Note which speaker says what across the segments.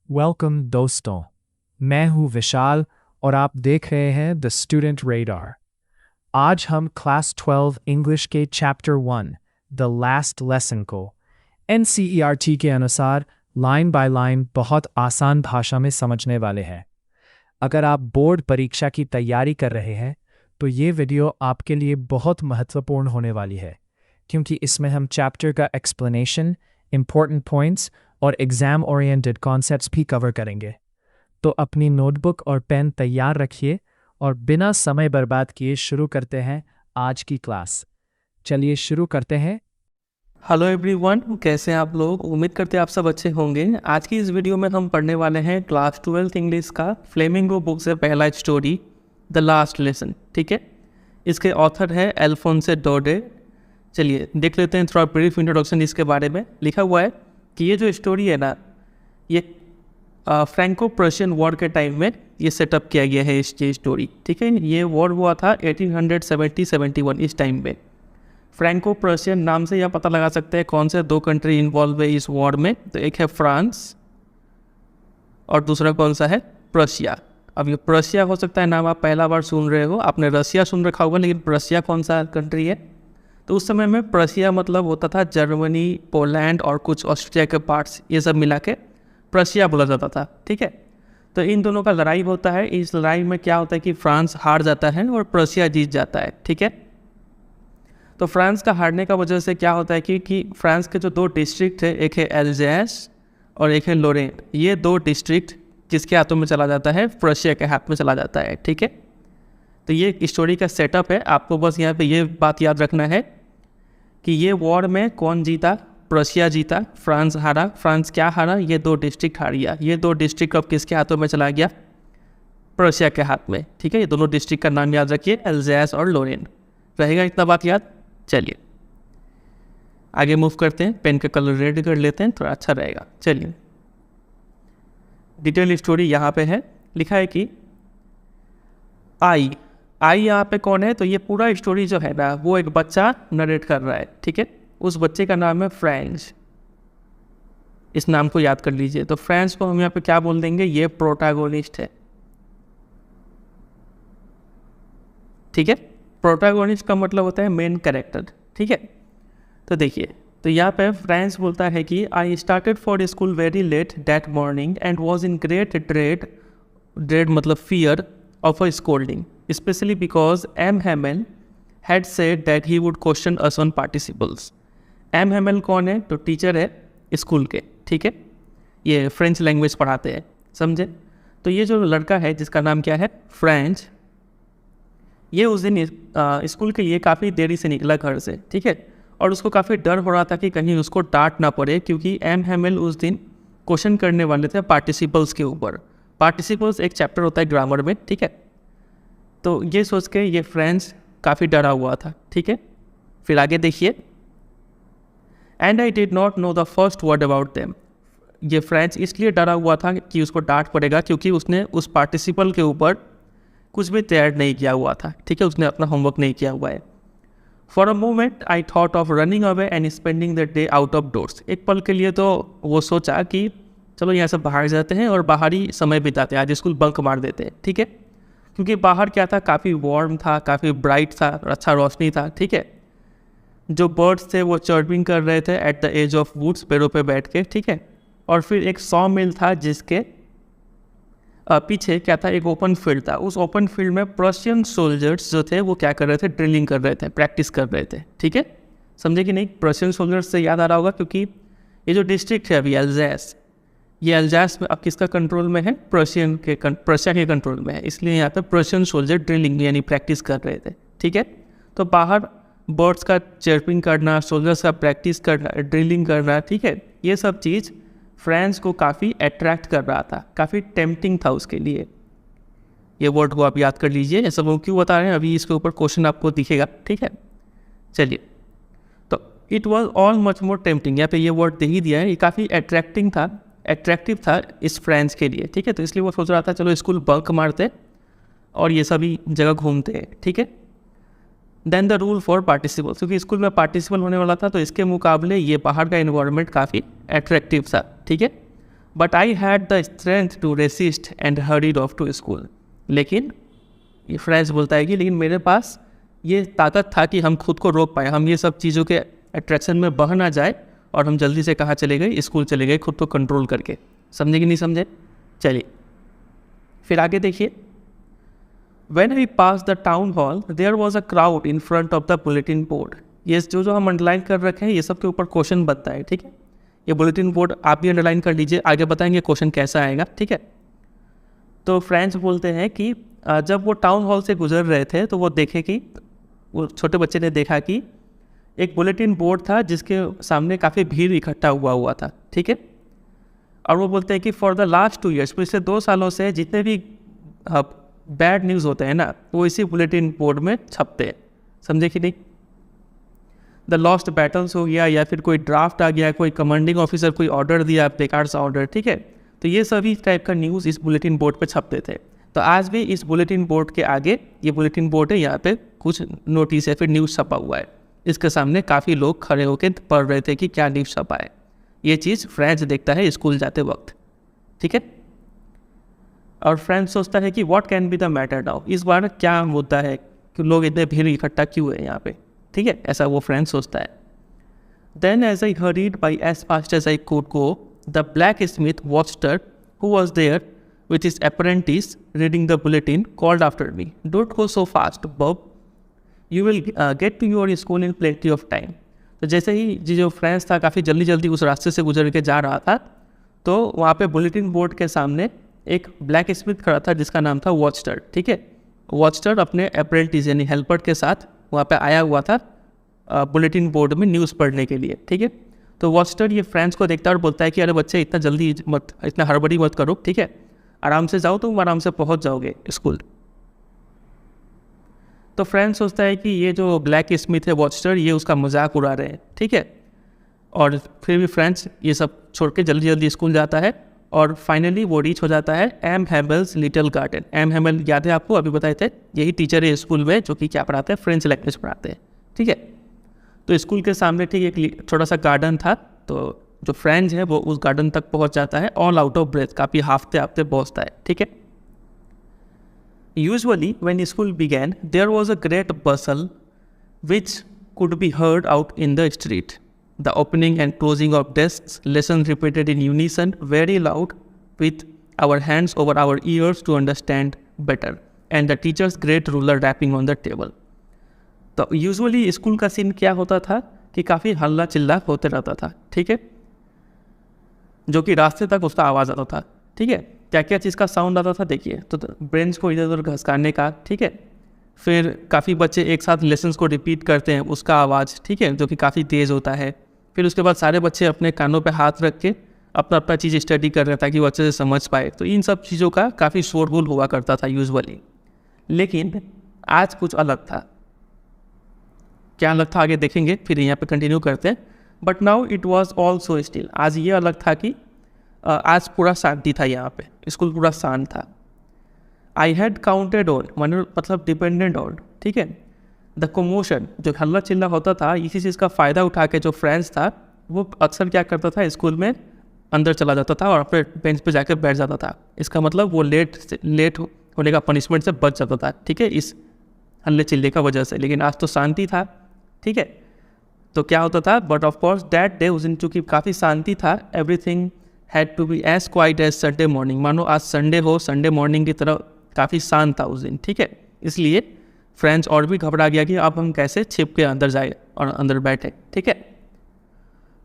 Speaker 1: Welcome दोस्तों, मैं हूं विशाल और आप देख रहे हैं द स्टूडेंट रेडार। आज हम क्लास 12 इंग्लिश के चैप्टर 1 द लास्ट लेसन को एनसीईआरटी के अनुसार लाइन बाय लाइन बहुत आसान भाषा में समझने वाले हैं। अगर आप बोर्ड परीक्षा की तैयारी कर रहे हैं तो ये वीडियो आपके लिए बहुत महत्वपूर्ण होने वाली है, क्योंकि इसमें हम चैप्टर का एक्सप्लेनेशन, इंपॉर्टेंट पॉइंट्स और एग्जाम ओरिएंटेड कॉन्सेप्ट्स भी कवर करेंगे। तो अपनी नोटबुक और पेन तैयार रखिए और बिना समय बर्बाद किए शुरू करते हैं आज की क्लास। चलिए शुरू करते हैं।
Speaker 2: हेलो एवरीवन, कैसे हैं आप लोग? उम्मीद करते हैं आप सब अच्छे होंगे। आज की इस वीडियो में हम पढ़ने वाले हैं क्लास 12 इंग्लिश का फ्लेमिंगो बुक से पहला स्टोरी द लास्ट लेसन। ठीक है, इसके ऑथर है अल्फोंसो डोडे। चलिए देख लेते हैं थोड़ा ब्रीफ इंट्रोडक्शन इसके बारे में। लिखा हुआ है कि ये जो स्टोरी है ना, ये फ्रैंको प्रशियन वॉर के टाइम में ये सेटअप किया गया है ये स्टोरी। ठीक है, ये वॉर हुआ था 1870-71 इस टाइम में। फ्रैंको प्रशियन नाम से यह पता लगा सकते हैं कौन से दो कंट्री इन्वॉल्व है इस वॉर में। तो एक है फ्रांस और दूसरा कौन सा है? प्रशिया। अब ये प्रशिया हो सकता है नाम आप पहला बार सुन रहे हो, आपने रसिया सुन रखा होगा, लेकिन प्रशिया कौन सा कंट्री है? तो उस समय में प्रशिया मतलब होता था जर्मनी, पोलैंड और कुछ ऑस्ट्रिया के पार्ट्स, ये सब मिला के प्रशिया बोला जाता था। ठीक है, तो इन दोनों का लड़ाई होता है। इस लड़ाई में क्या होता है कि फ्रांस हार जाता है और प्रशिया जीत जाता है। ठीक है, तो फ्रांस का हारने का वजह से क्या होता है कि फ्रांस के जो दो डिस्ट्रिक्ट है, एक है एल्जेस और एक है लोरेन, ये दो डिस्ट्रिक्ट किसके हाथों में चला जाता है? प्रशिया के हाथ में चला जाता है। ठीक है, तो ये स्टोरी का सेटअप है। आपको बस यहाँ पे ये बात याद रखना है कि ये वॉर में कौन जीता? प्रशिया जीता, फ्रांस हारा। फ्रांस क्या हारा? ये दो डिस्ट्रिक्ट हारिया। ये दो डिस्ट्रिक्ट अब किसके हाथों में चला गया? प्रशिया के हाथ में। ठीक है, ये दोनों डिस्ट्रिक्ट का नाम याद रखिए, एल्जेस और लोरेन। रहेगा इतना बात याद? चलिए आगे मूव करते हैं। पेन का कलर रेड कर लेते हैं, थोड़ा अच्छा रहेगा। चलिए, डिटेल स्टोरी यहाँ पे है। लिखा है कि आई यहाँ पे कौन है? तो ये पूरा स्टोरी जो है ना, वो एक बच्चा नरेट कर रहा है। ठीक है, उस बच्चे का नाम है फ्रेंच। इस नाम को याद कर लीजिए। तो फ्रेंच को हम यहाँ पे क्या बोल देंगे? ये प्रोटैगोनिस्ट है। ठीक है, प्रोटैगोनिस्ट का मतलब होता है मेन कैरेक्टर। ठीक है, तो देखिए, तो यहाँ पे फ्रेंच बोलता है कि I started for school very let that morning and was in great dread मतलब fear of a scolding, especially because M. Hamel had said that he would question us on participles. M. Hamel कौन है? तो teacher है school के। ठीक है, ये French language पढ़ाते हैं, समझे? तो ये जो लड़का है जिसका नाम क्या है? फ्रेंच, ये उस दिन स्कूल के लिए काफ़ी देरी से निकला घर से। ठीक है, और उसको काफ़ी डर हो रहा था कि कहीं उसको डांट ना पड़े, क्योंकि एम हैमेल उस दिन क्वेश्चन करने वाले थे पार्टिसिपल्स के ऊपर। पार्टिसिपल्स एक चैप्टर होता है ग्रामर में। ठीक है, तो ये सोच के ये फ्रेंच काफ़ी डरा हुआ था। ठीक है, फिर आगे देखिए, and I did not know the first word about them. ये फ्रेंच इसलिए डरा हुआ था कि उसको डांट पड़ेगा, क्योंकि उसने उस पार्टिसिपल के ऊपर कुछ भी तैयार नहीं किया हुआ था। ठीक है, उसने अपना होमवर्क नहीं किया हुआ है। For a moment I thought of running away and spending the day out of doors. एक पल के लिए तो वो सोचा कि चलो यहाँ से बाहर जाते हैं और बाहर ही समय बिताते हैं, आज स्कूल बंक मार देते हैं। ठीक है, क्योंकि बाहर क्या था? काफ़ी वार्म था, काफ़ी ब्राइट था, अच्छा रोशनी था। ठीक है, जो बर्ड्स थे वो चर्पिंग कर रहे थे at the edge of woods, पेड़ों पे बैठ के। ठीक है, और फिर एक सॉ मिल था जिसके पीछे क्या था? एक ओपन फील्ड था। उस ओपन फील्ड में प्रशियन सोल्जर्स जो थे वो क्या कर रहे थे? ड्रिलिंग कर रहे थे, प्रैक्टिस कर रहे थे। ठीक है, समझे कि नहीं? प्रशियन सोल्जर्स से याद आ रहा होगा, क्योंकि ये जो डिस्ट्रिक्ट है अभी एल्जेस, ये एल्जास में अब किसका कंट्रोल में है? प्रशिया के कंट्रोल में है। इसलिए यहाँ पे प्रशियन सोल्जर ड्रिलिंग यानी प्रैक्टिस कर रहे थे। ठीक है, तो बाहर बर्ड्स का चर्पिंग करना, सोल्जर्स का प्रैक्टिस करना, ड्रिलिंग करना, ठीक है, ये सब चीज़ फ्रेंच को काफ़ी अट्रैक्ट कर रहा था, काफ़ी टेम्पटिंग था उसके लिए। ये वर्ड को आप याद कर लीजिए। ऐसा वो क्यों बता रहे हैं, अभी इसके ऊपर क्वेश्चन आपको दिखेगा। ठीक है, चलिए, तो it was all much more tempting, यहाँ पे ये वर्ड दे ही दिया है। ये काफ़ी अट्रैक्टिव था इस फ्रेंच के लिए। ठीक है, तो इसलिए वो सोच रहा था चलो स्कूल बंक मारते और ये सभी जगह घूमते हैं। ठीक है, then the rule for participle, क्योंकि स्कूल में पार्टिसिपल होने वाला था, तो इसके मुकाबले ये बाहर का इन्वायरमेंट काफ़ी अट्रैक्टिव था। ठीक है, but I had the strength to resist and hurried off to school. लेकिन ये फ्रेंच बोलता है कि लेकिन मेरे पास ये ताकत था कि हम खुद को रोक पाए, हम ये सब चीज़ों के अट्रैक्शन में बह ना जाए और हम जल्दी से कहाँ चले गए, स्कूल चले गए, खुद को कंट्रोल करके। समझे कि नहीं समझे? चलिए फिर आगे देखिए। When we passed the town hall, there was a crowd in front of the bulletin board. ये जो हम अंडरलाइन कर रखे हैं ये सब के ऊपर क्वेश्चन बनता है, ठीक है। ये बुलेटिन बोर्ड आप भी अंडरलाइन कर लीजिए, आगे बताएंगे क्वेश्चन कैसा आएगा, ठीक है। तो फ्रेंच बोलते हैं कि जब वो टाउन हॉल से गुजर रहे थे तो वो देखे कि वो छोटे बच्चे ने देखा कि एक बुलेटिन बोर्ड था जिसके सामने काफ़ी भीड़ इकट्ठा हुआ था, ठीक है। और वो बोलते हैं कि फॉर द लास्ट 2 years, पिछले 2 सालों से जितने भी बैड न्यूज़ होते हैं ना वो इसी बुलेटिन बोर्ड में छपते हैं। समझे कि नहीं? द लॉस्ट बैटल्स हो गया या फिर कोई ड्राफ्ट आ गया, कोई कमांडिंग ऑफिसर कोई ऑर्डर दिया, बेकार सा ऑर्डर, ठीक है। तो ये सभी टाइप का न्यूज़ इस बुलेटिन बोर्ड पे छपते थे। तो आज भी इस बुलेटिन बोर्ड के आगे, ये बुलेटिन बोर्ड है, यहाँ पे कुछ नोटिस या फिर न्यूज़ छपा हुआ है। इसके सामने काफ़ी लोग खड़े होकर पढ़ रहे थे कि क्या न्यूज़ छपा है। ये चीज़ फ्रेंच देखता है स्कूल जाते वक्त, ठीक है। और फ्रेंच सोचता है कि what can be the matter now, इस बार क्या मुद्दा है कि लोग इतने भीड़ इकट्ठा क्यों है यहाँ पे, ठीक है। ऐसा वो फ्रेंच सोचता है। Then as I hurried by as fast as I could go, the blacksmith Wachter who was there with his apprentice reading the bulletin called after me, don't go so fast Bob, you will get to your school in plenty of time. तो जैसे ही जो French था काफ़ी जल्दी जल्दी उस रास्ते से गुजर के जा रहा था तो वहाँ पे बुलेटिन बोर्ड के सामने एक ब्लैक स्मिथ खड़ा था जिसका नाम था वॉचटर, ठीक है। वॉचटर अपने अप्रेंटिस यानी हेल्पर के साथ वहाँ पे आया हुआ था बुलेटिन बोर्ड में न्यूज़ पढ़ने के लिए, ठीक है। तो वॉचटर ये फ्रेंच को देखता है और बोलता है कि अरे बच्चे इतना जल्दी मत, इतना हड़बड़ी मत करो, ठीक है, आराम से जाओ, तुम आराम से पहुंच जाओगे स्कूल। तो फ्रेंच सोचता है कि ये जो ब्लैक स्मिथ है वॉचटर, ये उसका मजाक उड़ा रहे हैं, ठीक है। और फिर भी फ्रेंच ये सब छोड़ के जल्दी जल्दी स्कूल जाता है और फाइनली वो रीच हो जाता है M Hamel's little garden. M Hamel याद है आपको, अभी बताए थे, यही टीचर है स्कूल में जो कि क्या पढ़ाते हैं, फ्रेंच लैंग्वेज पढ़ाते हैं, ठीक है। तो स्कूल के सामने ठीक एक छोटा सा गार्डन था, तो जो फ्रेंच है वो उस गार्डन तक पहुंच जाता है ऑल आउट ऑफ ब्रेथ, काफ़ी हाफते हाफते पहुँचता है, ठीक है। Usually when school began there was a great bustle which could be heard out in the street, the opening and closing of desks, lesson repeated in unison very loud with our hands over our ears to understand better, and the teacher's great ruler rapping on the table. तो usually school का scene क्या होता था कि काफ़ी हल्ला चिल्ला होते रहता था, ठीक है, जो कि रास्ते तक उसका आवाज़ आता था, ठीक है। क्या क्या चीज़ का साउंड आता था देखिए, तो ब्रेंच को इधर उधर घसकाने का, ठीक है। फिर काफ़ी बच्चे एक साथ लेसन्स को रिपीट करते हैं, उसका आवाज़, ठीक है, जो कि काफ़ी तेज़ होता है। फिर उसके बाद सारे बच्चे अपने कानों पे हाथ रख के अपना अपना चीज़ स्टडी कर रहे हैं ताकि वो अच्छे से समझ पाए। तो इन सब चीज़ों का काफ़ी शोरगुल हुआ करता था यूजुअली। लेकिन आज कुछ अलग था। क्या अलग था आगे देखेंगे, फिर यहाँ पे कंटिन्यू करते हैं। But now it was also still, आज ये अलग था कि आज पूरा शांति था, यहाँ पे स्कूल पूरा शांत था। आई हैड काउंटेड ऑन, मतलब डिपेंडेंट ऑन, ठीक है, द कमोशन, जो हल्ला चिल्ला होता था, इसी चीज़ का फ़ायदा उठा के जो फ्रेंच था वो अक्सर क्या करता था, स्कूल में अंदर चला जाता था और अपने बेंच पे जाकर बैठ जाता था। इसका मतलब वो लेट होने का पनिशमेंट से बच जाता था, ठीक है, इस हल्ले चिल्ले का वजह से। लेकिन आज तो शांति था, ठीक है। तो क्या होता था, but of course that day, उस दिन चूँकि काफ़ी शांति था, everything had to be as quiet as Sunday morning, मानो आज संडे हो, संडे मॉर्निंग की तरह काफ़ी शांत था उस दिन, ठीक है। इसलिए फ्रेंच और भी घबरा गया कि अब हम कैसे छिप के अंदर जाए और अंदर बैठे, ठीक है।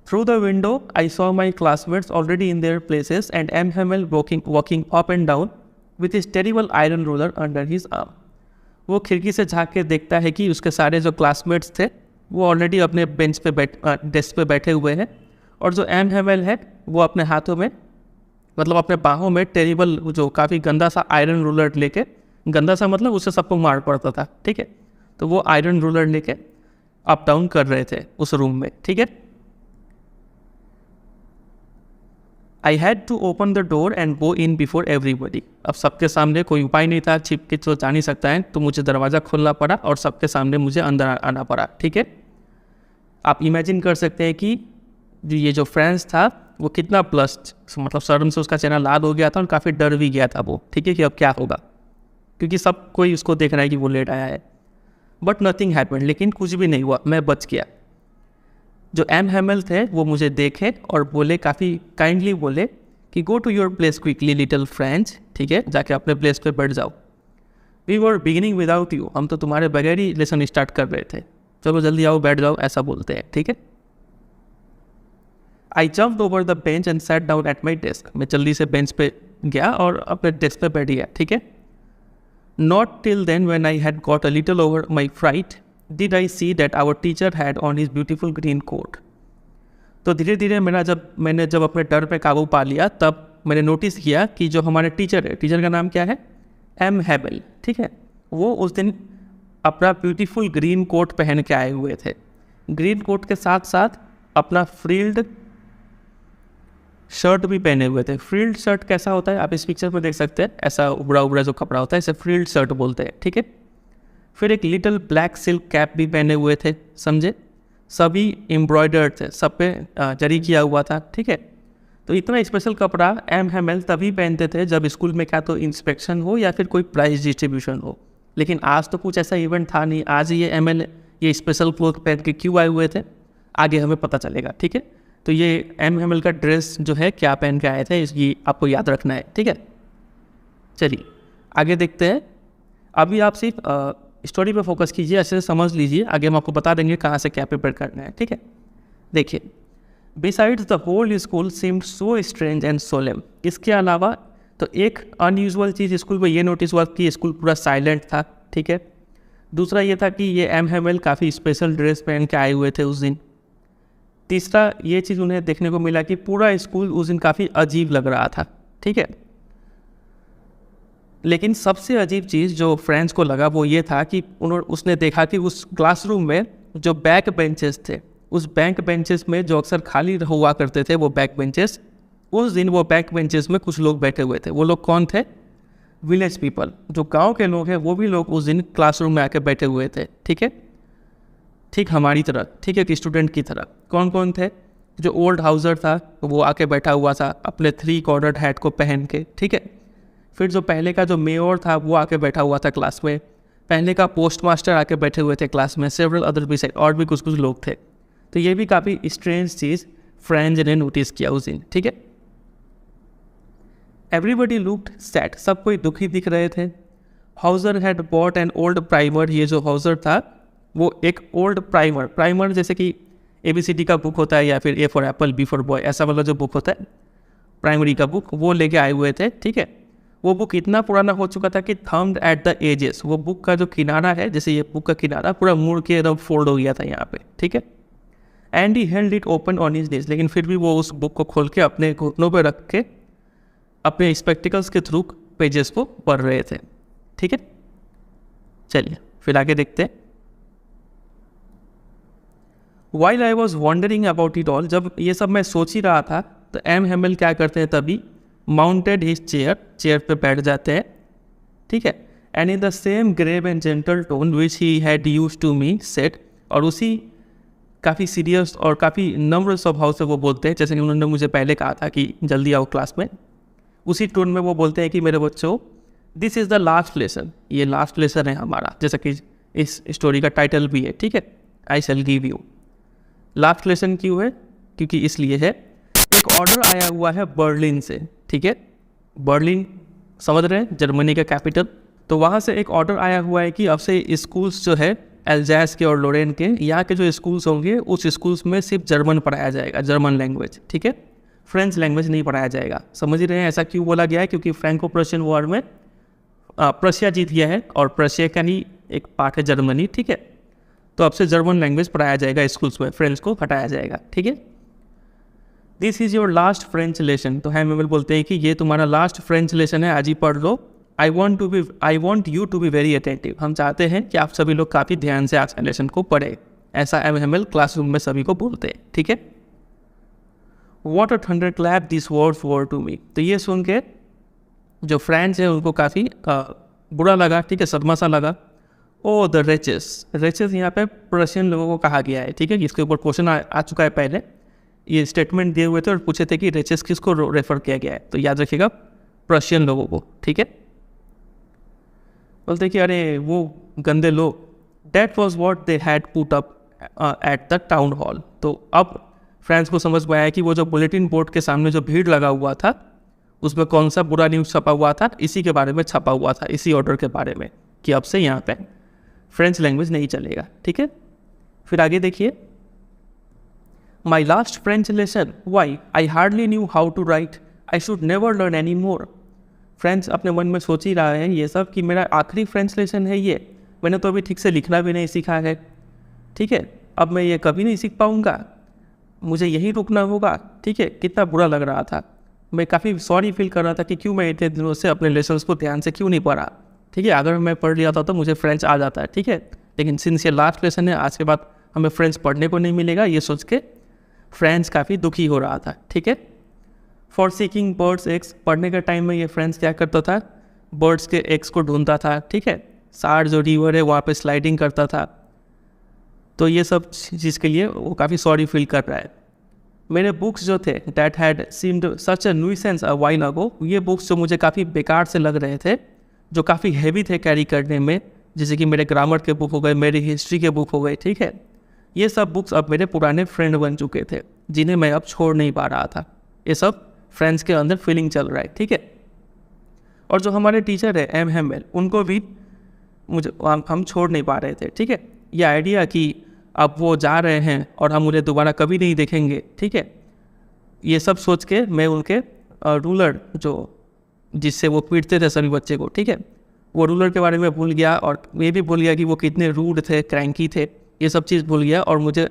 Speaker 2: Through the window I saw my classmates already in their places and M Hamel walking up and down with his terrible iron ruler under his arm. वो खिड़की से झाँक के देखता है कि उसके सारे जो क्लासमेट्स थे वो ऑलरेडी अपने बेंच पे डेस्क पे बैठे हुए हैं, और जो एम हेमल है वो अपने हाथों में, मतलब अपने बाहों में टेरिबल, जो काफ़ी गंदा सा आयरन रूलर लेके, गंदा सा मतलब उससे सबको मार पड़ता था, ठीक है। तो वो आयरन रूलर लेके अप डाउन कर रहे थे उस रूम में, ठीक है। I had to open the door and go in before everybody. अब सबके सामने कोई उपाय नहीं था, छिप के तो जा नहीं सकता है, तो मुझे दरवाज़ा खोलना पड़ा और सबके सामने मुझे अंदर आना पड़ा, ठीक है। आप इमेजिन कर सकते हैं कि ये जो फ्रेंच था वो कितना प्लस, मतलब शर्म से उसका चेहरा लाल हो गया था और काफ़ी डर भी गया था वो, ठीक है, कि अब क्या होगा, क्योंकि सब कोई उसको देख रहा है कि वो लेट आया है। बट नथिंग हैपेंड, लेकिन कुछ भी नहीं हुआ, मैं बच गया। जो एम हैमिल थे वो मुझे देखे और बोले, काफ़ी काइंडली बोले कि go to your place quickly little French, ठीक है, जाके अपने प्लेस पे बैठ जाओ। We were beginning without you, हम तो तुम्हारे बगैर ही लेसन स्टार्ट कर रहे थे, चलो जल्दी आओ बैठ जाओ, ऐसा बोलते हैं, ठीक है। आई jumped over the bench and sat down at my desk, मैं जल्दी से बेंच पे गया और अपने डेस्क पे बैठ गया, ठीक है। Not till then when I had got a little over my fright did I see that our teacher had on his beautiful green coat. तो धीरे धीरे मैंने जब अपने डर पे काबू पा लिया, तब मैंने नोटिस किया कि जो हमारे टीचर है, टीचर का नाम क्या है, एम हैमिल, ठीक है, वो उस दिन अपना ब्यूटीफुल ग्रीन कोट पहन के आए हुए थे। ग्रीन कोट के साथ साथ अपना फ्रिल्ड शर्ट भी पहने हुए थे। फ्रिल्ड शर्ट कैसा होता है आप इस पिक्चर में देख सकते हैं, ऐसा उबड़ा उबड़ा जो कपड़ा होता है इसे फ्रिल्ड शर्ट बोलते हैं, ठीक है। फिर एक लिटिल ब्लैक सिल्क कैप भी पहने हुए थे, समझे, सभी एम्ब्रॉयडर्ड थे, सब पे जरी किया हुआ था, ठीक है। तो इतना स्पेशल कपड़ा एम हैमिल तभी पहनते थे जब स्कूल में क्या तो इंस्पेक्शन हो या फिर कोई प्राइज डिस्ट्रीब्यूशन हो, लेकिन आज तो कुछ ऐसा इवेंट था नहीं। आज ये एमएल ये स्पेशल क्लोथ पहन के क्यों आए हुए थे, आगे हमें पता चलेगा, ठीक है। तो ये एम हैमिल का ड्रेस जो है क्या पहन के आए थे, इसकी आपको याद रखना है, ठीक है। चलिए आगे देखते हैं। अभी आप सिर्फ स्टोरी पे फोकस कीजिए, अच्छे से समझ लीजिए, आगे हम आपको बता देंगे कहाँ से क्या प्रिपेयर करना है, ठीक है। देखिए, besides the whole school seemed so strange and solemn, इसके अलावा तो एक अनयूजुअल चीज़ स्कूल में ये नोटिस हुआ कि स्कूल पूरा साइलेंट था, ठीक है। दूसरा ये था कि ये एम हैमिल काफ़ी स्पेशल ड्रेस पहन के आए हुए थे उस दिन। तीसरा ये चीज़ उन्हें देखने को मिला कि पूरा स्कूल उस दिन काफ़ी अजीब लग रहा था, ठीक है। लेकिन सबसे अजीब चीज़ जो फ्रेंड्स को लगा वो ये था कि उसने देखा कि उस क्लासरूम में जो बैक बेंचेस थे, उस बैक बेंचेस में जो अक्सर खाली हुआ करते थे वो बैक बेंचेस, उस दिन वो बैक बेंचेस में कुछ लोग बैठे हुए थे। वो लोग कौन थे, विलेज पीपल, जो गांव के लोग हैं, वो भी लोग उस दिन क्लासरूम में आके बैठे हुए थे, ठीक है, ठीक हमारी तरह, ठीक है, कि स्टूडेंट की तरह। कौन कौन थे, जो ओल्ड हाउसर था वो आके बैठा हुआ था अपने 3 कॉर्नर्ड हैट को पहन के, ठीक है। फिर जो पहले का जो मेयर था वो आके बैठा हुआ था क्लास में, पहले का पोस्ट मास्टर आके बैठे हुए थे क्लास में, सेवरल अदर भी और भी कुछ कुछ लोग थे। तो ये भी काफ़ी स्ट्रेंज चीज़ फ्रेंड्स ने नोटिस किया उस दिन, ठीक है। एवरीबडी लुक्ड सैड, सब कोई दुखी दिख रहे थे। Hauser had bought an old primer, ये जो हाउसर था वो एक ओल्ड प्राइमर जैसे कि ABCD का बुक होता है या फिर A for Apple B for boy, ऐसा वाला जो बुक होता है प्राइमरी का बुक, वो लेके आए हुए थे, ठीक है। वो बुक इतना पुराना हो चुका था कि थम्ड एट द एजेस, वो बुक का जो किनारा है, जैसे ये बुक का किनारा पूरा मुड़ के एकदम फोल्ड हो गया था यहाँ पे, ठीक है। And he held it open on his knees, लेकिन फिर भी वो उस बुक को खोल के अपने घुटनों पे रख के अपने स्पेक्टिकल्स के थ्रू पेजेस को पढ़ रहे थे, ठीक है। चलिए फिर आगे देखते हैं। While I was wondering about it all, जब ये सब मैं सोच ही रहा था तो एम हैमिल क्या करते हैं तभी, माउंटेड हिज चेयर पे बैठ जाते हैं, ठीक है। And in the same grave and gentle tone which he had used to me said, और उसी काफ़ी सीरियस और काफ़ी नम्र स्वभाव से वो बोलते हैं, जैसे कि उन्होंने मुझे पहले कहा था कि जल्दी आओ क्लास में, उसी टोन में वो बोलते हैं कि मेरे बच्चों, this is the last lesson, ये लास्ट लेसन है हमारा, जैसा कि इस स्टोरी का टाइटल भी है, ठीक है, I shall give you. Last lesson क्यों है, क्योंकि इसलिए है एक ऑर्डर आया हुआ है बर्लिन से, ठीक है। बर्लिन समझ रहे हैं, जर्मनी का कैपिटल, तो वहाँ से एक ऑर्डर आया हुआ है कि अब से स्कूल्स जो है एल्जास के और लोरेन के, यहाँ के जो स्कूल्स होंगे उस स्कूल्स में सिर्फ जर्मन पढ़ाया जाएगा, जर्मन लैंग्वेज, ठीक है, फ्रेंच लैंग्वेज नहीं पढ़ाया जाएगा। समझ रहे हैं ऐसा क्यों बोला गया है, क्योंकि फ्रैंको प्रशियन वॉर में प्रशिया जीत गया है और प्रशिया का ही एक पार्ट है जर्मनी, ठीक है। तो अब से जर्मन लैंग्वेज पढ़ाया जाएगा स्कूल्स में, फ्रेंच को हटाया जाएगा, ठीक है। This is your last French lesson, तो हैमिल बोलते हैं कि ये तुम्हारा लास्ट फ्रेंच लेसन है, आज ही पढ़ लो। I want you to be very attentive, हम चाहते हैं कि आप सभी लोग काफ़ी ध्यान से आज का लेसन को पढ़े, ऐसा हैमिल क्लासरूम में सभी को बोलते हैं, ठीक है। What a thunderclap this words were to me, तो ये सुन के जो फ्रेंच है उनको काफ़ी बुरा लगा, ठीक है, सदमा सा लगा। ओ द रेचेस, रेचेस यहाँ पे प्रशियन लोगों को कहा गया है, ठीक है, इसके ऊपर क्वेश्चन आ चुका है पहले। ये स्टेटमेंट दिए हुए थे और पूछे थे कि रिचेस किसको रेफर किया गया है, तो याद रखिएगा प्रशियन लोगों को, ठीक है। बोलते कि अरे वो गंदे लोग, that was what they had put up at the town hall. तो अब फ्रेंड्स को समझ में आया कि वो जो बुलेटिन बोर्ड के सामने जो भीड़ लगा हुआ था उसमें कौन सा बुरा न्यूज़ छपा हुआ था, इसी के बारे में छपा हुआ था, इसी ऑर्डर के बारे में कि अब से यहाँ पे फ्रेंच लैंग्वेज नहीं चलेगा, ठीक है। फिर आगे देखिए, my last French lesson, why I hardly knew how to write, I should never learn any more. Friends अपने मन में सोच ही रहा है ये सब कि मेरा आखिरी फ्रेंच लेसन है ये, मैंने तो अभी ठीक से लिखना भी नहीं सीखा है, ठीक है, अब मैं ये कभी नहीं सीख पाऊँगा, मुझे यहीं रुकना होगा, ठीक है। कितना बुरा लग रहा था, मैं काफ़ी सॉरी फील कर रहा था कि क्यों मैं इतने दिनों से अपने लेसन्स को ध्यान से क्यों नहीं पढ़ा, ठीक है। अगर मैं पढ़ लिया था तो मुझे फ्रेंच आ जाता है, ठीक है, लेकिन सिंस ये लास्ट लेसन है, आज के बाद हमें फ्रेंच पढ़ने को नहीं मिलेगा, ये सोच के फ्रेंच काफ़ी दुखी हो रहा था, ठीक है। फॉर सीकिंग बर्ड्स एग्स, पढ़ने के टाइम में ये फ्रेंच क्या करता था, बर्ड्स के एग्स को ढूंढता था, ठीक है। सार जो रिवर है वहाँ पे स्लाइडिंग करता था, तो ये सब चीज़ के लिए वो काफ़ी सॉरी फील कर रहा है। मेरे बुक्स जो थे that had seemed such a nuisance a while ago, ये बुक्स जो मुझे काफ़ी बेकार से लग रहे थे, जो काफ़ी हैवी थे कैरी करने में, जैसे कि मेरे ग्रामर के बुक हो गए, मेरी हिस्ट्री के बुक हो गए, ठीक है। ये सब बुक्स अब मेरे पुराने फ्रेंड बन चुके थे जिन्हें मैं अब छोड़ नहीं पा रहा था। ये सब फ्रेंड्स के अंदर फीलिंग चल रहा है, ठीक है। और जो हमारे टीचर है एम हेमेल, उनको भी मुझे हम छोड़ नहीं पा रहे थे, ठीक है। ये आइडिया कि अब वो जा रहे हैं और हम उन्हें दोबारा कभी नहीं देखेंगे, ठीक है, ये सब सोच के मैं उनके रूलर जो जिससे वो पीटते थे सभी बच्चे को, ठीक है, वो रूलर के बारे में भूल गया और ये भी भूल गया कि वो कितने रूड थे, क्रैंकी थे, ये सब चीज़ भूल गया और मुझे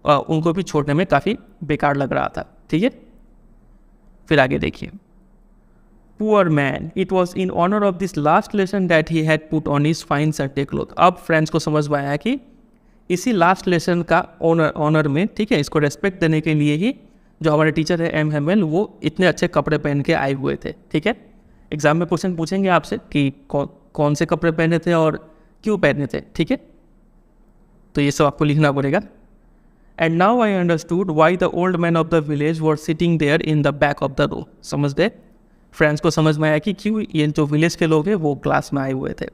Speaker 2: उनको भी छोड़ने में काफ़ी बेकार लग रहा था, ठीक है। फिर आगे देखिए, poor man, it was in honour of this last lesson that he had put on his fine Sunday cloth. अब फ्रेंड्स को समझ में आया कि इसी लास्ट लेसन का ऑनर में, ठीक है, इसको रेस्पेक्ट देने के लिए ही जो हमारे टीचर है एम हेमेल, वो इतने अच्छे कपड़े पहन के आए हुए थे, ठीक है। एग्जाम में क्वेश्चन पूछेंगे आपसे कि कौन से कपड़े पहने थे और क्यों पहने थे, ठीक है, तो ये सब आपको लिखना पड़ेगा। And now I understood why the old man of the village were sitting there in the back of the room. समझ गए, फ्रेंड्स को समझ में आया कि क्यों ये जो विलेज के लोग हैं वो क्लास में आए हुए थे।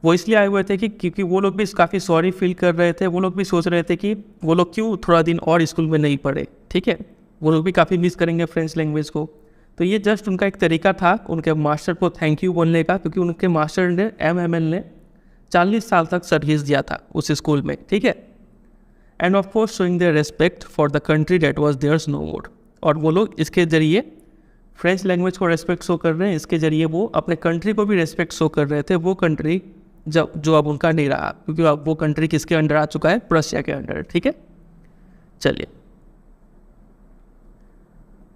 Speaker 2: वो इसलिए आए हुए थे कि क्योंकि वो लोग भी काफ़ी सॉरी फील कर रहे थे, वो लोग भी सोच रहे थे कि वो लोग क्यों थोड़ा दिन और स्कूल में नहीं पढ़े, ठीक है, वो लोग भी काफ़ी मिस करेंगे फ्रेंच लैंग्वेज को। तो ये जस्ट उनका एक तरीका था उनके मास्टर को थैंक यू बोलने का, क्योंकि उनके मास्टर ने एम एम एल ने 40 साल तक सर्विस दिया था उस स्कूल में, ठीक है। And of course showing their respect for the country that was theirs no more. और वो लोग इसके जरिए फ्रेंच लैंग्वेज को रेस्पेक्ट शो कर रहे हैं, इसके जरिए वो अपने कंट्री को भी रेस्पेक्ट शो कर रहे थे, वो कंट्री जो अब उनका नहीं रहा, क्योंकि अब वो कंट्री किसके अंडर आ चुका है, प्रशिया के अंडर, ठीक है। चलिए,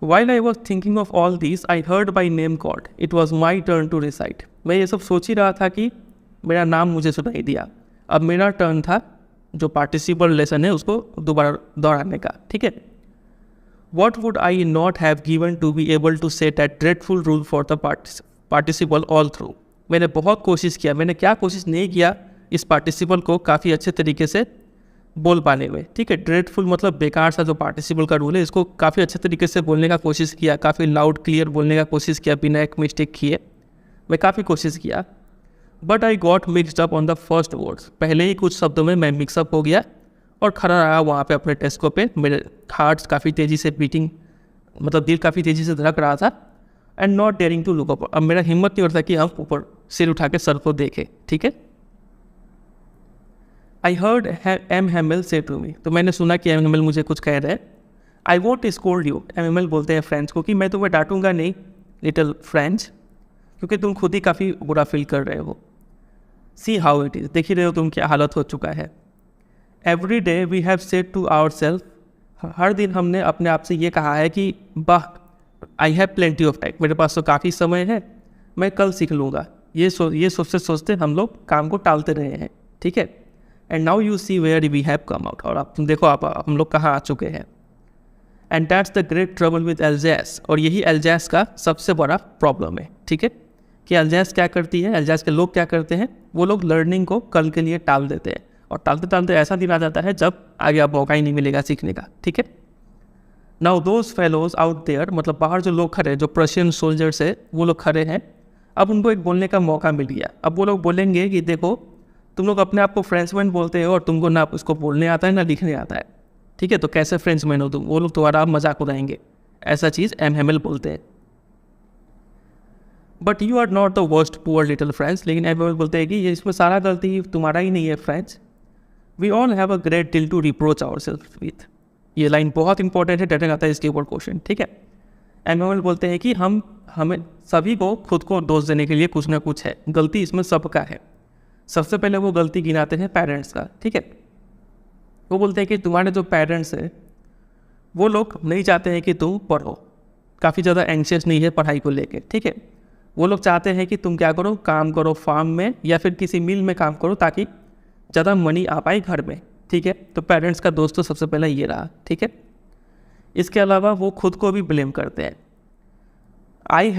Speaker 2: while I was thinking of all this I heard by name called, it was my turn to recite. मैं ये सब सोच ही रहा था कि मेरा नाम मुझे सुनाई दिया, अब मेरा टर्न था जो पार्टिसिपल लेसन है उसको दोबारा दोहराने का, ठीक है। What would I not have given to be able to set that dreadful rule for the participle all through. मैंने बहुत कोशिश किया, मैंने क्या कोशिश नहीं किया इस पार्टिसिपल को काफ़ी अच्छे तरीके से बोल पाने में, ठीक है। ड्रेडफुल मतलब बेकार सा जो पार्टिसिपल का रूल है, इसको काफ़ी अच्छे तरीके से बोलने का कोशिश किया, काफ़ी लाउड क्लियर बोलने का कोशिश किया बिना एक मिस्टेक किए, मैं काफ़ी कोशिश किया। But I got mixed up on the first words, पहले ही कुछ शब्दों में मैं मिक्सअप हो गया और खड़ा रहा वहाँ पे अपने टेस्को पे। मेरे हार्ट्स काफ़ी तेज़ी से बीटिंग, मतलब दिल काफ़ी तेज़ी से धड़क रहा था। And not daring to look up, अब मेरा हिम्मत नहीं होता कि हम ऊपर सिर उठा के सर को देखें, ठीक है। आई हर्ड एम हेमेल से टू मी, तो मैंने सुना कि एम हेमेल मुझे कुछ कह रहे हैं। I won't scold you, M Hamel बोलते हैं फ्रेंड्स को कि मैं तुम्हें डांटूंगा नहीं लिटिल फ्रेंच, क्योंकि तुम खुद ही काफ़ी बुरा फील कर रहे हो। सी हाउ इट इज़, देख ही रहे हो तुम क्या हालत हो चुका है। Every day we have said to our self, हर दिन हमने अपने आप से ये कहा है कि वाह I have plenty of time, मेरे पास तो काफ़ी समय है, मैं कल सीख लूँगा। ये सोचते सोचते हम लोग काम को टालते रहे हैं, ठीक है। And now you see where we have come out, और अब तुम देखो आप हम लोग कहाँ आ चुके हैं। And that's the great trouble with Alsace, और यही एल्जैस का सबसे बड़ा प्रॉब्लम है, ठीक है। कि एल्जैस क्या करती है, एल्जैस के लोग क्या करते हैं, वो लोग लर्निंग को कल के लिए टाल देते हैं, और टालते टालते ऐसा दिन आ जाता है जब आगे अब मौका ही नहीं मिलेगा सीखने का, ठीक है। Now those fellows out there, मतलब बाहर जो लोग खड़े हैं, जो प्रशियन सोल्जर्स है वो लोग खड़े हैं, अब उनको एक बोलने का मौका मिल गया। अब वो लोग बोलेंगे कि देखो तुम लोग अपने आप को फ्रेंचमैन बोलते हो और तुमको ना उसको बोलने आता है ना लिखने आता है, ठीक है, तो कैसे फ्रेंचमैन हो तुम? वो लोग तुम्हारा मजाक उड़ाएंगे। ऐसा चीज़ एम हेमेल बोलते हैं। But you are not the worst poor little French, लेकिन एम हेमेल बोलते हैं कि ये इसमें सारा गलती तुम्हारा ही नहीं है French. We all have a great deal to reproach our self with. ये लाइन बहुत इंपॉर्टेंट है, डरने आता है इसके ऊपर क्वेश्चन, ठीक है। एम हेमेल बोलते हैं कि हमें सभी को खुद को दोष देने के लिए कुछ ना कुछ है, गलती इसमें सबका है। सबसे पहले वो गलती गिनाते हैं पेरेंट्स का, ठीक है। वो बोलते हैं कि तुम्हारे जो पेरेंट्स हैं वो लोग नहीं चाहते हैं कि तुम पढ़ो, काफ़ी ज़्यादा एंशियस नहीं है पढ़ाई को लेके, ठीक है। वो लोग चाहते हैं कि तुम क्या करो, काम करो फार्म में या फिर किसी मिल में काम करो ताकि ज़्यादा मनी आ पाए घर में, ठीक है। तो पेरेंट्स का दोस्त तो सबसे पहले ये रहा, ठीक है। इसके अलावा वो खुद को भी ब्लेम करते हैं। I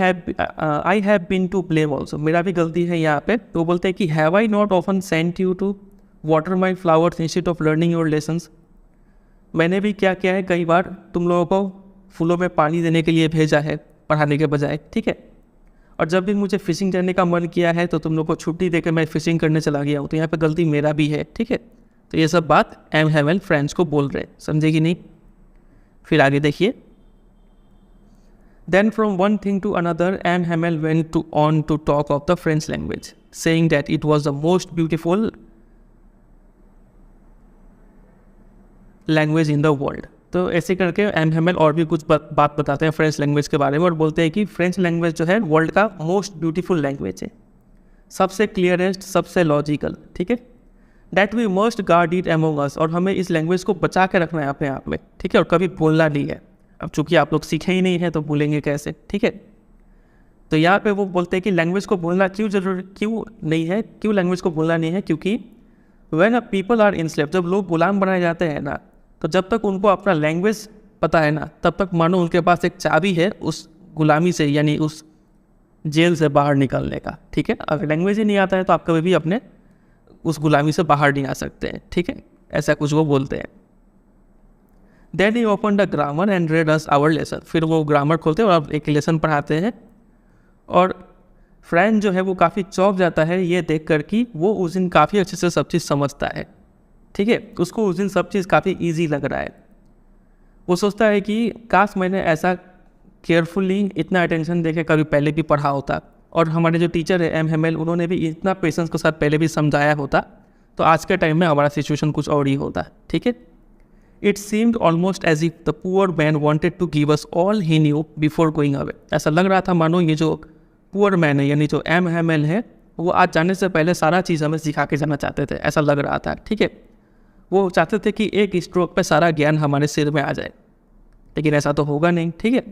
Speaker 2: have been to blame also, मेरा भी गलती है यहाँ पे। तो बोलते हैं कि have I not often sent you to water my flowers instead of learning your lessons, मैंने भी क्या किया है, कई बार तुम लोगों को फूलों में पानी देने के लिए भेजा है पढ़ाने के बजाय, ठीक है। और जब भी मुझे फ़िशिंग करने का मन किया है तो तुम लोग को छुट्टी देकर मैं फ़िशिंग करने चला गया हूँ, तो यहाँ पे गलती मेरा भी है, ठीक है। तो ये सब बात एम हेमेल फ्रेंच को बोल रहे, समझे कि नहीं। फिर आगे देखिए, then from one thing to another M Hamel went on to talk of the French language, saying that it was the most beautiful language in the world. तो ऐसे करके एम हेमेल और भी कुछ बात बताते हैं फ्रेंच लैंग्वेज के बारे में और बोलते हैं कि फ्रेंच लैंग्वेज जो है वर्ल्ड का मोस्ट ब्यूटीफुल लैंग्वेज है, सबसे क्लियरेस्ट, सबसे लॉजिकल, ठीक है। That we must guard it among us, और हमें इस लैंग्वेज को बचा के रखना है अपने आप में, ठीक है, और कभी भूलना नहीं है। अब चूंकि आप लोग सीखे ही नहीं है तो भूलेंगे कैसे, ठीक है। तो यहाँ पे वो बोलते हैं कि लैंग्वेज को भूलना क्यों नहीं है, क्यों लैंग्वेज को भूलना नहीं है, क्योंकि when a people are enslaved, जब लोग गुलाम बनाए जाते हैं ना, तो जब तक उनको अपना लैंग्वेज पता है ना, तब तक मानो उनके पास एक चाबी है उस गुलामी से, यानी उस जेल से बाहर निकलने का, ठीक है। अगर लैंग्वेज ही नहीं आता है तो आप कभी भी अपने उस गुलामी से बाहर नहीं आ सकते हैं, ठीक है। ऐसा कुछ वो बोलते हैं। Then he open the grammar and read us our lesson, फिर वो ग्रामर खोलते हैं और एक लेसन पढ़ाते हैं। और फ्रेंच जो है वो काफ़ी चौंक जाता है ये देख कर कि वो उस दिन काफ़ी अच्छे से सब चीज़ समझता है, ठीक है। उसको उस दिन सब चीज़ काफ़ी ईजी लग रहा है। वो सोचता है कि काश मैंने ऐसा केयरफुली इतना अटेंशन देके कभी पहले भी पढ़ा होता, और हमारे जो टीचर है एम हेमेल, उन्होंने भी इतना पेशेंस के साथ पहले भी समझाया होता, तो आज के टाइम में हमारा सिचुएशन कुछ और ही होता, ठीक है। It seemed almost as if the poor man wanted to give us all he knew before going away, ऐसा लग रहा था मानो ये जो पुअर मैन है यानी जो एम हेमेल है वो आज जाने से पहले सारा चीज़ हमें सिखा के जाना चाहते थे, ऐसा लग रहा था, ठीक है। वो चाहते थे कि एक स्ट्रोक पे सारा ज्ञान हमारे सिर में आ जाए, लेकिन ऐसा तो होगा नहीं, ठीक है।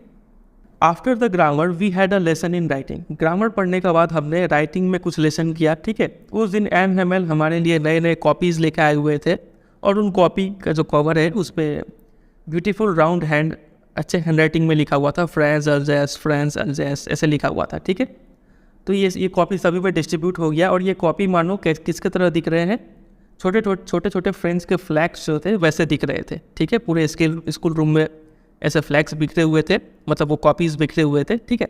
Speaker 2: After the grammar we had a lesson in writing, grammar पढ़ने के बाद हमने राइटिंग में कुछ लेसन किया, ठीक है। उस दिन एम हेमेल हमारे लिए नए नए कॉपीज़ लेके आए हुए थे, और उन कॉपी का जो कवर है उस पर ब्यूटीफुल राउंड हैंड अच्छे हैंड राइटिंग में लिखा हुआ था फ्रेंच अल्जेस ऐसे लिखा हुआ था, ठीक है। तो ये कॉपी सभी पे डिस्ट्रीब्यूट हो गया, और ये कॉपी मानो किसके तरह दिख रहे हैं, छोटे छोटे फ्रेंच के फ्लैग्स जो थे वैसे दिख रहे थे, ठीक है। पूरे स्कूल रूम में ऐसे फ्लैग्स बिखरे हुए थे, मतलब वो कॉपीज़ बिखरे हुए थे, ठीक है।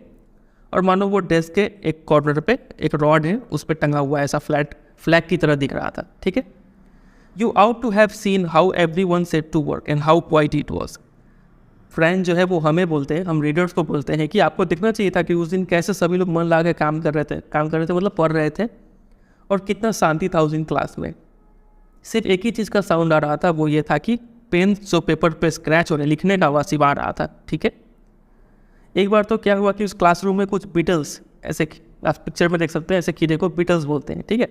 Speaker 2: और मानो वो डेस्क के एक कॉर्नर पे एक रॉड है उस पर टंगा हुआ ऐसा फ्लैग की तरह दिख रहा था, ठीक है। You ought to have seen how every one set to work and how quiet it was. French जो है वो हमें बोलते हैं, हम रीडर्स को बोलते हैं कि आपको दिखना चाहिए था कि उस दिन कैसे सभी लोग मन लगा के काम कर रहे थे मतलब पढ़ रहे थे, और कितना शांति था उस दिन क्लास में। सिर्फ एक ही चीज़ का साउंड आ रहा था, वो ये था कि पेन जो पेपर पे स्क्रैच हो रहे, लिखने का आवाज़ आ रहा था, ठीक है। एक बार तो क्या हुआ कि उस क्लासरूम में कुछ बीटल्स, ऐसे आप पिक्चर में देख सकते हैं, ऐसे कीड़े को बीटल्स बोलते हैं, ठीक है,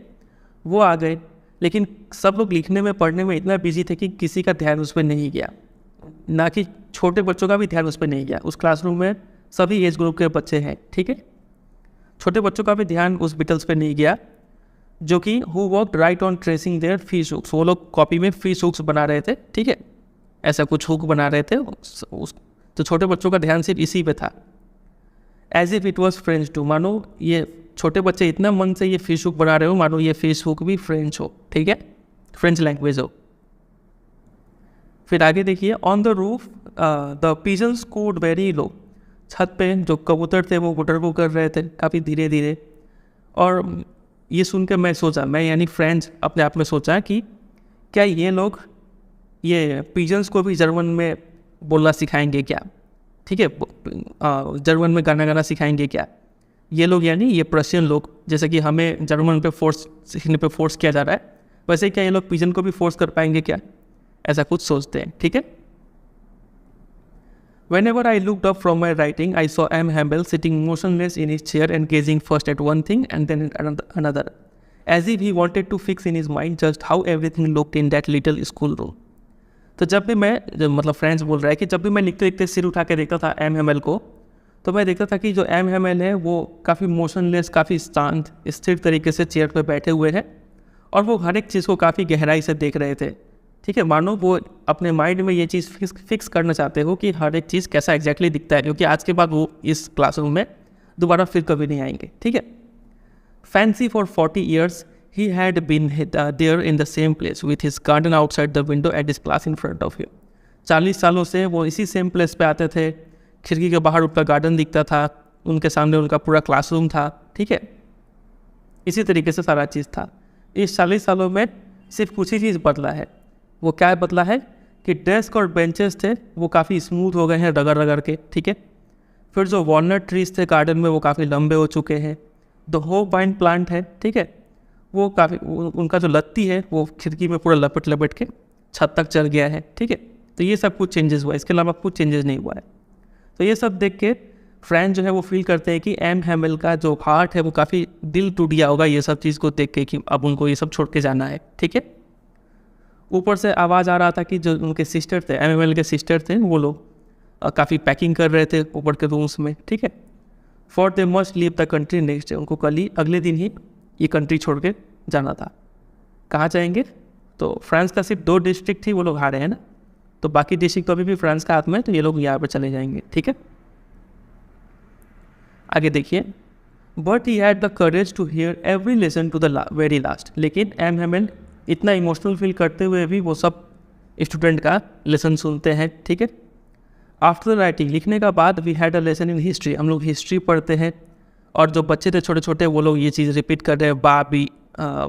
Speaker 2: वो आ गए। लेकिन सब लोग लिखने में पढ़ने में इतना बिजी थे कि किसी का ध्यान उस पर नहीं गया, ना कि छोटे बच्चों का भी ध्यान उस पर नहीं गया। उस क्लासरूम में सभी एज ग्रुप के बच्चे हैं, ठीक है। छोटे बच्चों का भी ध्यान उस बीटल्स पे नहीं गया, जो कि who worked right on tracing their fish hooks, वो लोग कॉपी में फिश हुक्स बना रहे थे, ठीक है, ऐसा कुछ हुक बना रहे थे। तो छोटे बच्चों का ध्यान सिर्फ इसी पे था। As if it was French too, मानो ये छोटे बच्चे इतना मन से ये फिश हुक बना रहे हो, मानो ये फिश हुक भी फ्रेंच हो, ठीक है, फ्रेंच लैंग्वेज हो। फिर आगे देखिए, on the roof the pigeons cooed very low. छत पे जो कबूतर थे वो गुटर को कर रहे थे काफ़ी धीरे धीरे। और ये सुन के मैं सोचा, मैं यानी फ्रेंड्स अपने आप में सोचा कि क्या ये लोग ये पिजन्स को भी जर्मन में बोलना सिखाएंगे क्या, ठीक है, जर्मन में गाना गाना सिखाएंगे क्या ये लोग, यानी ये प्रशियन लोग। जैसे कि हमें जर्मन पे फोर्स सीखने पे फोर्स किया जा रहा है, वैसे क्या ये लोग पिजन को भी फोर्स कर पाएंगे क्या, ऐसा कुछ सोचते हैं, ठीक है। Whenever I looked up from my writing, I saw M. Hamel sitting motionless in his chair and gazing first at one thing and then at another, as if he wanted to fix in his mind just how everything looked in that little school room. तो जब भी मैं मतलब friends बोल रहा है कि जब भी मैं लिखते लिखते सिर उठा के देखता था एम हेमेल को, तो मैं देखता था कि जो एम हेमेल है वो काफ़ी मोशनलेस, काफ़ी शांत स्थिर तरीके से चेयर पर बैठे हुए हैं और वो हर एक चीज़ को काफ़ी गहराई से देख रहे थे, ठीक है। मानो वो अपने माइंड में ये चीज़ फिक्स करना चाहते हो कि हर एक चीज़ कैसा एग्जैक्टली दिखता है, क्योंकि आज के बाद वो इस क्लासरूम में दोबारा फिर कभी नहीं आएंगे, ठीक है। Fancy for 40 years he had been there in the same place with his garden outside the window and his class in front of him. 40 सालों से वो इसी सेम प्लेस पे आते थे, खिड़की के बाहर उनका गार्डन दिखता था, उनके सामने उनका पूरा क्लासरूम था, ठीक है। इसी तरीके से सारा चीज़ था। इस 40 सालों में सिर्फ कुछ ही चीज़ बदला है। वो क्या बदला है कि डेस्क और बेंचेस थे वो काफ़ी स्मूथ हो गए हैं रगड़ रगड़ के, ठीक है। फिर जो वॉलनट ट्रीज थे गार्डन में वो काफ़ी लंबे हो चुके हैं। द होप वाइन प्लांट है, ठीक है, वो काफ़ी उनका जो लत्ती है वो खिड़की में पूरा लपेट लपेट के छत तक चल गया है, ठीक है। तो ये सब कुछ चेंजेस हुआ है, इसके अलावा कुछ चेंजेस नहीं हुआ है। तो ये सब देख के फ्रेंड जो है वो फील करते हैं कि एम हेमेल का जो हार्ट है वो काफ़ी दिल टूट गया होगा ये सब चीज़ को देख के कि अब उनको ये सब छोड़ के जाना है, ठीक है। ऊपर से आवाज़ आ रहा था कि जो उनके सिस्टर थे, एम हेमेल के सिस्टर थे, वो लोग काफ़ी पैकिंग कर रहे थे ऊपर के रूम्स में, ठीक है। For they must leave the country next day, उनको कल ही अगले दिन ही ये कंट्री छोड़ के जाना था। कहाँ जाएंगे? तो फ्रांस का सिर्फ 2 डिस्ट्रिक्ट थी वो लोग हारे हैं ना, तो बाकी डिस्ट्रिक्ट तो अभी भी फ्रांस का हाथ में है, तो ये लोग यहाँ पर चले जाएंगे, ठीक है। आगे देखिए, but he had the courage to hear every lesson to the very last. लेकिन एम हेमेल इतना इमोशनल फील करते हुए भी वो सब स्टूडेंट का लेसन सुनते हैं, ठीक है। आफ्टर राइटिंग, लिखने का बाद, we had a lesson in history, हम लोग हिस्ट्री पढ़ते हैं और जो बच्चे थे छोटे छोटे वो लोग ये चीज़ रिपीट कर रहे हैं,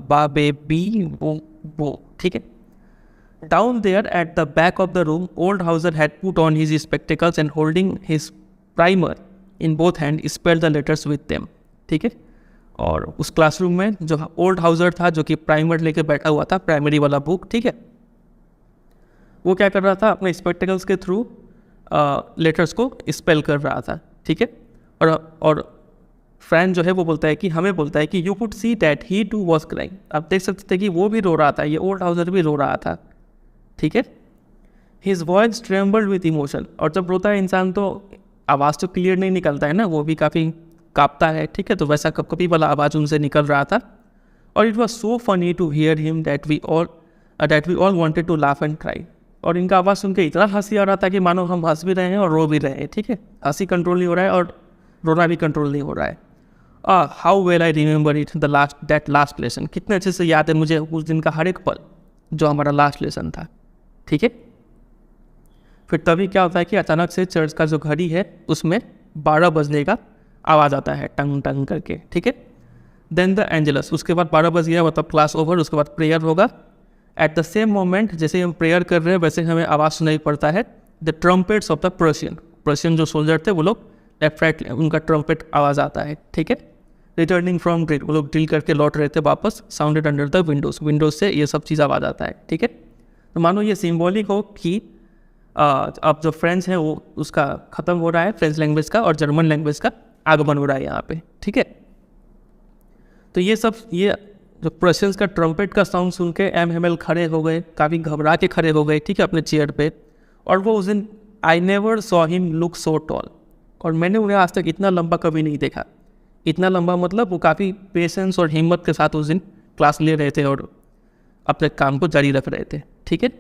Speaker 2: बा बे बी वो, ठीक है। Down there at the back of the room, old Hauser had put on his spectacles and holding his primer in both hand spell the letters with them, ठीक है। और उस क्लासरूम में जो ओल्ड हाउसर था जो कि प्राइमर लेके बैठा हुआ था, प्राइमरी वाला बुक, ठीक है, वो क्या कर रहा था, अपने स्पेक्टिकल्स के थ्रू लेटर्स को स्पेल कर रहा था, ठीक है। और फ्रेंड जो है वो बोलता है कि हमें बोलता है कि you could see that he too was crying, आप देख सकते थे कि वो भी रो रहा था, ये ओल्ड हाउसर भी रो रहा था, ठीक है। His voice trembled with emotion, और जब रोता है इंसान तो आवाज़ तो क्लियर नहीं निकलता है ना, वो भी काफ़ी काँपता है, ठीक है। तो वैसा कपकपी वाला आवाज़ उनसे निकल रहा था। और it was so funny to hear him that we all wanted to laugh and cry, और इनका आवाज़ सुन के इतना हंसी आ रहा था कि मानो हम हंस भी रहे हैं और रो भी रहे हैं, ठीक है। हंसी कंट्रोल नहीं हो रहा है और रोना भी कंट्रोल नहीं हो रहा है। How well I remember it that last lesson, कितने अच्छे से याद है मुझे उस दिन का हर एक पल जो हमारा लास्ट लेसन था, ठीक है। फिर तभी क्या होता है कि अचानक से चर्च का जो घड़ी है उसमें 12 बजने का आवाज़ आता है, टंग टंग करके, ठीक है। देन द एंजलस, उसके बाद 12 बज गया मतलब क्लास ओवर, उसके बाद प्रेयर होगा। एट द सेम मोमेंट जैसे हम प्रेयर कर रहे हैं वैसे हमें आवाज़ सुनाई पड़ता है the trumpets of the Prussian जो सोल्जर थे वो लोग लेफ्ट राइट उनका ट्रम्पेट आवाज़ आता है, ठीक है। रिटर्निंग फ्रॉम ड्रिल, वो लोग ड्रिल करके लौट रहे थे वापस, साउंडेड अंडर द विंडोज से ये सब चीज़ आवाज़ आता है, ठीक है। तो मानो ये सिम्बॉलिक हो कि अब जो फ्रेंच है वो उसका ख़त्म हो रहा है, फ्रेंच लैंग्वेज का, और जर्मन लैंग्वेज का आगमन हो रहा है यहाँ पे, ठीक है। तो ये जो प्रशियंस का ट्रम्पेट का साउंड सुन के एम हेमेल खड़े हो गए, काफ़ी घबरा के खड़े हो गए, ठीक है, अपने चेयर पे। और वो उस दिन, I never saw him look so tall, और मैंने उन्हें आज तक इतना लंबा कभी नहीं देखा। इतना लंबा मतलब वो काफ़ी पेशेंस और हिम्मत के साथ उस दिन क्लास ले रहे थे और अपने काम को जारी रख रहे थे, ठीक है।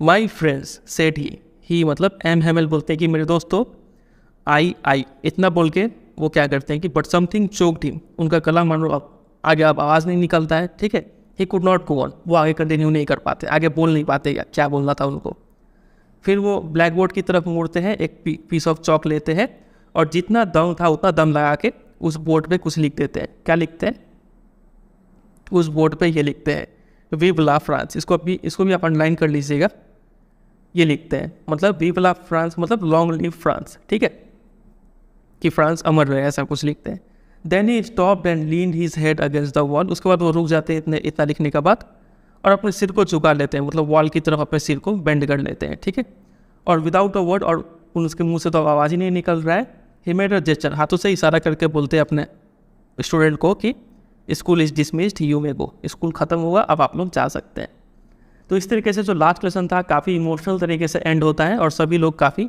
Speaker 2: माई फ्रेंड्स सेड ही मतलब एम हेमेल बोलते हैं कि मेरे दोस्तों, आई इतना बोल के वो क्या करते हैं कि बट समथिंग चोक्ड हिम, उनका गला मानो अब आगे अब आवाज़ नहीं निकलता है, ठीक है। He could not go on, वो आगे कंटिन्यू नहीं कर पाते, आगे बोल नहीं पाते क्या बोलना था उनको। फिर वो ब्लैक बोर्ड की तरफ मुड़ते हैं, एक पीस ऑफ चॉक लेते हैं और जितना दम था उतना दम लगा के उस बोर्ड पे कुछ लिख देते हैं। क्या लिखते हैं? उस बोर्ड पे ये लिखते हैं, विव ला फ्रांस। इसको भी आप अंडरलाइन कर लीजिएगा। ये लिखते हैं मतलब विव ला फ्रांस मतलब लॉन्ग लिव फ्रांस, ठीक है, कि फ्रांस अमर रहे, ऐसा कुछ लिखते हैं। Then he stopped and leaned his head against the wall. उसके बाद वो रुक जाते हैं इतना लिखने के बाद और अपने सिर को झुका लेते हैं, मतलब वॉल की तरफ अपने सिर को बेंड कर लेते हैं, ठीक है। और विदाउट अ वर्ड, और उसके मुंह से तो आवाज़ ही नहीं निकल रहा है, ही मेड अ जेस्चर, हाथों से इशारा करके बोलते हैं अपने स्टूडेंट को कि school is dismissed, you may go. School ख़त्म हुआ, अब आप लोग जा सकते हैं। तो इस तरीके से जो लास्ट लेसन था काफ़ी इमोशनल तरीके से एंड होता है और सभी लोग काफ़ी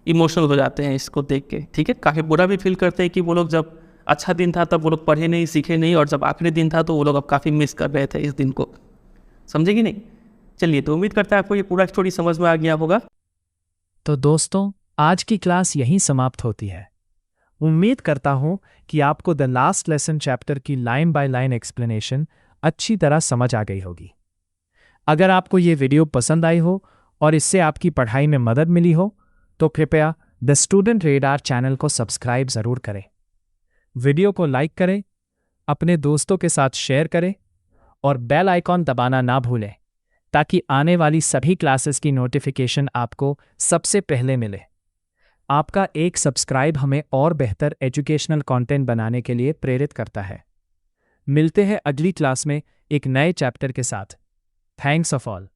Speaker 2: इमोशनल हो जाते हैं इसको देख के, ठीक है। काफ़ी बुरा भी फील करते हैं कि वो लोग जब अच्छा दिन था तब वो लोग पढ़े नहीं, सीखे नहीं, और जब आखिरी दिन था तो वो लोग अब काफ़ी मिस कर रहे थे इस दिन को। समझे कि नहीं? चलिए, तो उम्मीद करते हैं आपको ये पूरा स्टोरी समझ में आ गया होगा।
Speaker 1: तो दोस्तों, आज की क्लास यहीं समाप्त होती है। उम्मीद करता हूं कि आपको द लास्ट लेसन चैप्टर की लाइन बाय लाइन एक्सप्लेनेशन अच्छी तरह समझ आ गई होगी। अगर आपको ये वीडियो पसंद आई हो और इससे आपकी पढ़ाई में मदद मिली हो तो कृपया द स्टूडेंट रेडार चैनल को सब्सक्राइब ज़रूर करें, वीडियो को लाइक करें, अपने दोस्तों के साथ शेयर करें और बेल आइकॉन दबाना ना भूलें ताकि आने वाली सभी क्लासेस की नोटिफिकेशन आपको सबसे पहले मिले। आपका एक सब्सक्राइब हमें और बेहतर एजुकेशनल कंटेंट बनाने के लिए प्रेरित करता है। मिलते हैं अगली क्लास में एक नए चैप्टर के साथ। Thanks of all.